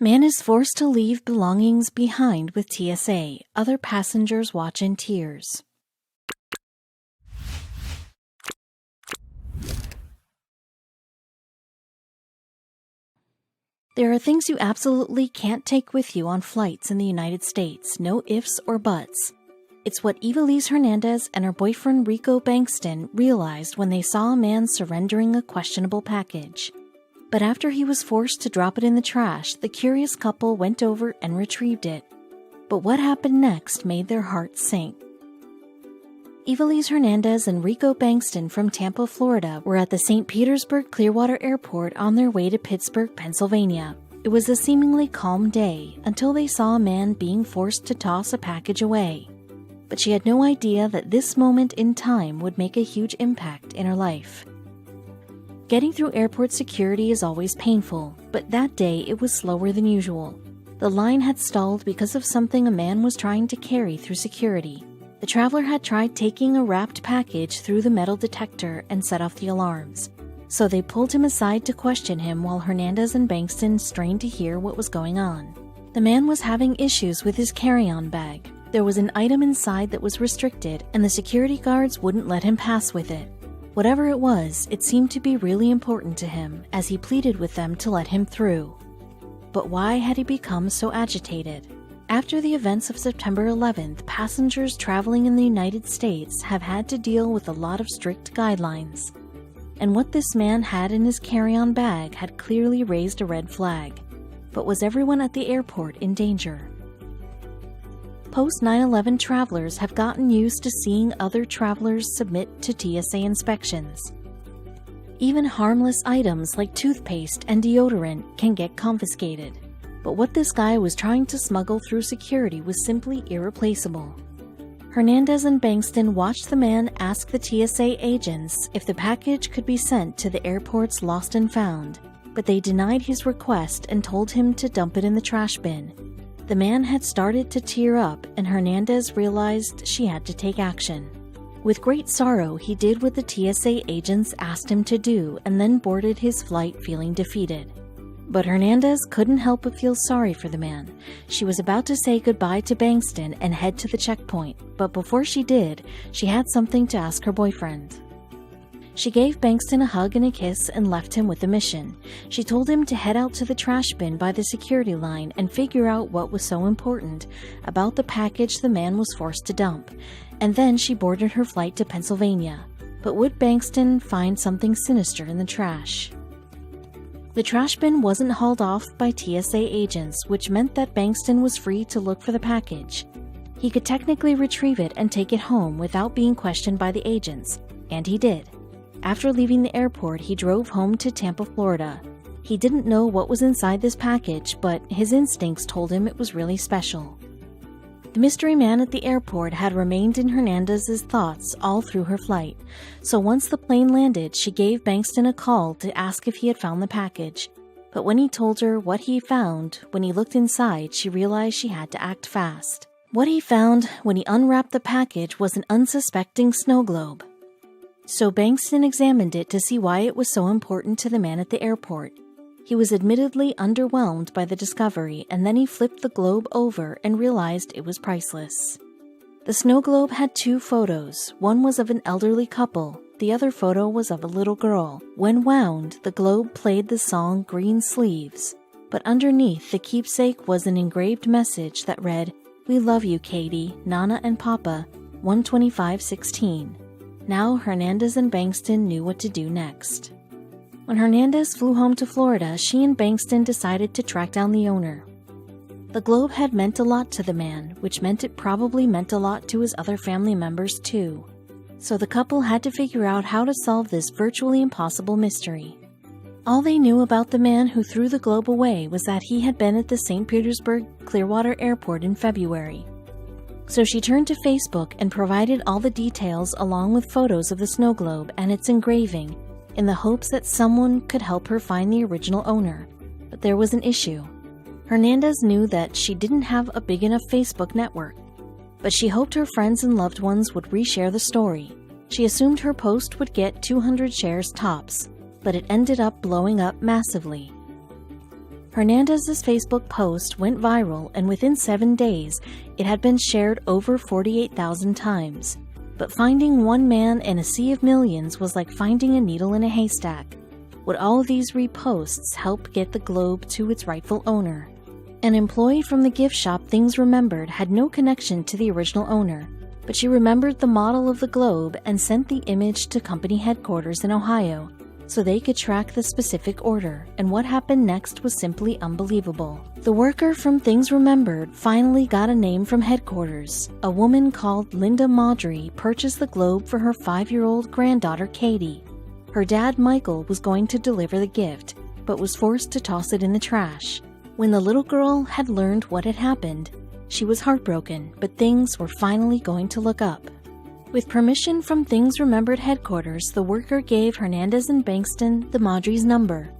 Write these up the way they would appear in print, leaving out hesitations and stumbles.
Man is forced to leave belongings behind with TSA. Other passengers watch in tears. There are things you absolutely can't take with you on flights in the United States, no ifs or buts. It's what Ivelise Hernandez and her boyfriend Rico Bankston realized when they saw a man surrendering a questionable package. But after he was forced to drop it in the trash, the curious couple went over and retrieved it. But what happened next made their hearts sink. Ivelise Hernandez and Rico Bankston from Tampa, Florida were at the St. Petersburg Clearwater Airport on their way to Pittsburgh, Pennsylvania. It was a seemingly calm day until they saw a man being forced to toss a package away. But she had no idea that this moment in time would make a huge impact in her life. Getting through airport security is always painful, but that day it was slower than usual. The line had stalled because of something a man was trying to carry through security. The traveler had tried taking a wrapped package through the metal detector and set off the alarms. So they pulled him aside to question him while Hernandez and Bankston strained to hear what was going on. The man was having issues with his carry-on bag. There was an item inside that was restricted, and the security guards wouldn't let him pass with it. Whatever it was, it seemed to be really important to him, as he pleaded with them to let him through. But why had he become so agitated? After the events of September 11th, passengers traveling in the United States have had to deal with a lot of strict guidelines. And what this man had in his carry-on bag had clearly raised a red flag. But was everyone at the airport in danger? Post-9/11 travelers have gotten used to seeing other travelers submit to TSA inspections. Even harmless items like toothpaste and deodorant can get confiscated. But what this guy was trying to smuggle through security was simply irreplaceable. Hernandez and Bankston watched the man ask the TSA agents if the package could be sent to the airport's lost and found, but they denied his request and told him to dump it in the trash bin. The man had started to tear up, and Hernandez realized she had to take action. With great sorrow, he did what the TSA agents asked him to do and then boarded his flight feeling defeated. But Hernandez couldn't help but feel sorry for the man. She was about to say goodbye to Bankston and head to the checkpoint, but before she did, she had something to ask her boyfriend. She gave Bankston a hug and a kiss and left him with a mission. She told him to head out to the trash bin by the security line and figure out what was so important about the package the man was forced to dump, and then she boarded her flight to Pennsylvania. But would Bankston find something sinister in the trash? The trash bin wasn't hauled off by TSA agents, which meant that Bankston was free to look for the package. He could technically retrieve it and take it home without being questioned by the agents, and he did. After leaving the airport, he drove home to Tampa, Florida. He didn't know what was inside this package, but his instincts told him it was really special. The mystery man at the airport had remained in Hernandez's thoughts all through her flight, so once the plane landed, she gave Bankston a call to ask if he had found the package. But when he told her what he found, when he looked inside, she realized she had to act fast. What he found when he unwrapped the package was an unsuspecting snow globe. So Bankston examined it to see why it was so important to the man at the airport. He was admittedly underwhelmed by the discovery, and then he flipped the globe over and realized it was priceless. The snow globe had two photos. One was of an elderly couple. The other photo was of a little girl. When wound, the globe played the song Green Sleeves. But underneath the keepsake was an engraved message that read, "We love you, Katie, Nana and Papa, 12516. Now Hernandez and Bankston knew what to do next. When Hernandez flew home to Florida, she and Bankston decided to track down the owner. The globe had meant a lot to the man, which meant it probably meant a lot to his other family members too. So the couple had to figure out how to solve this virtually impossible mystery. All they knew about the man who threw the globe away was that he had been at the St. Petersburg Clearwater Airport in February. So she turned to Facebook and provided all the details along with photos of the snow globe and its engraving, in the hopes that someone could help her find the original owner. But there was an issue. Hernandez knew that she didn't have a big enough Facebook network, but she hoped her friends and loved ones would reshare the story. She assumed her post would get 200 shares tops, but it ended up blowing up massively. Hernandez's Facebook post went viral, and within 7 days, it had been shared over 48,000 times. But finding one man in a sea of millions was like finding a needle in a haystack. Would all of these reposts help get the globe to its rightful owner? An employee from the gift shop Things Remembered had no connection to the original owner, but she remembered the model of the globe and sent the image to company headquarters in Ohio so they could track the specific order, and what happened next was simply unbelievable. The worker from Things Remembered finally got a name from headquarters. A woman called Linda Maudry purchased the globe for her 5-year-old granddaughter Katie. Her dad Michael was going to deliver the gift, but was forced to toss it in the trash. When the little girl had learned what had happened, she was heartbroken, but things were finally going to look up. With permission from Things Remembered headquarters, the worker gave Hernandez and Bankston the Maudry's number.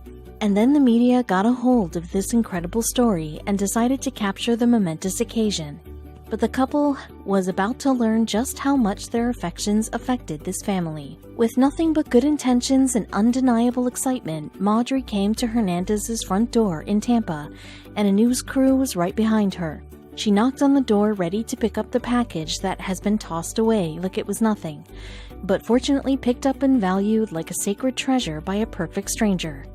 And then the media got a hold of this incredible story and decided to capture the momentous occasion. But the couple was about to learn just how much their affections affected this family. With nothing but good intentions and undeniable excitement, Maudry came to Hernandez's front door in Tampa, and a news crew was right behind her. She knocked on the door ready to pick up the package that has been tossed away like it was nothing, but fortunately picked up and valued like a sacred treasure by a perfect stranger.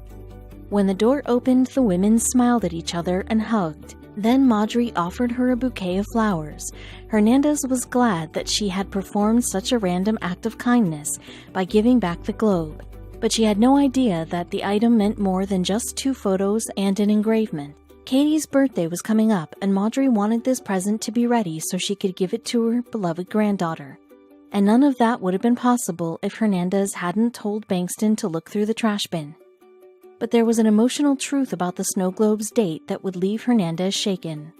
When the door opened, the women smiled at each other and hugged. Then Maudry offered her a bouquet of flowers. Hernandez was glad that she had performed such a random act of kindness by giving back the globe, but she had no idea that the item meant more than just 2 photos and an engravement. Katie's birthday was coming up, and Maudry wanted this present to be ready so she could give it to her beloved granddaughter. And none of that would have been possible if Hernandez hadn't told Bankston to look through the trash bin. But there was an emotional truth about the snow globe's date that would leave Hernandez shaken.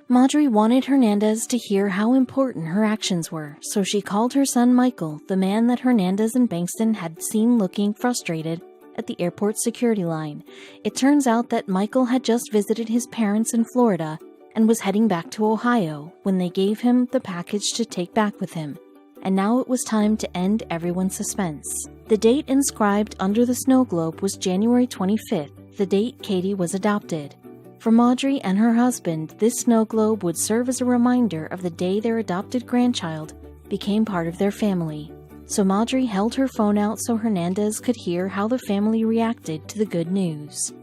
Maudry wanted Hernandez to hear how important her actions were, so she called her son Michael, the man that Hernandez and Bankston had seen looking frustrated at the airport security line. It turns out that Michael had just visited his parents in Florida and was heading back to Ohio when they gave him the package to take back with him. And now it was time to end everyone's suspense. The date inscribed under the snow globe was January 25th, the date Katie was adopted. For Maudry and her husband, this snow globe would serve as a reminder of the day their adopted grandchild became part of their family. So Maudry held her phone out so Hernandez could hear how the family reacted to the good news.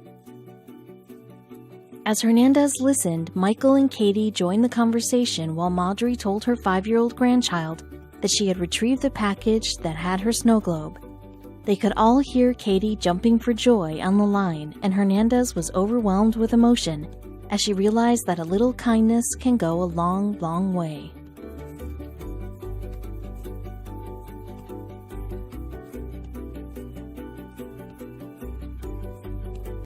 As Hernandez listened, Michael and Katie joined the conversation while Maudry told her 5-year-old grandchild that she had retrieved the package that had her snow globe. They could all hear Katie jumping for joy on the line, and Hernandez was overwhelmed with emotion as she realized that a little kindness can go a long, long way.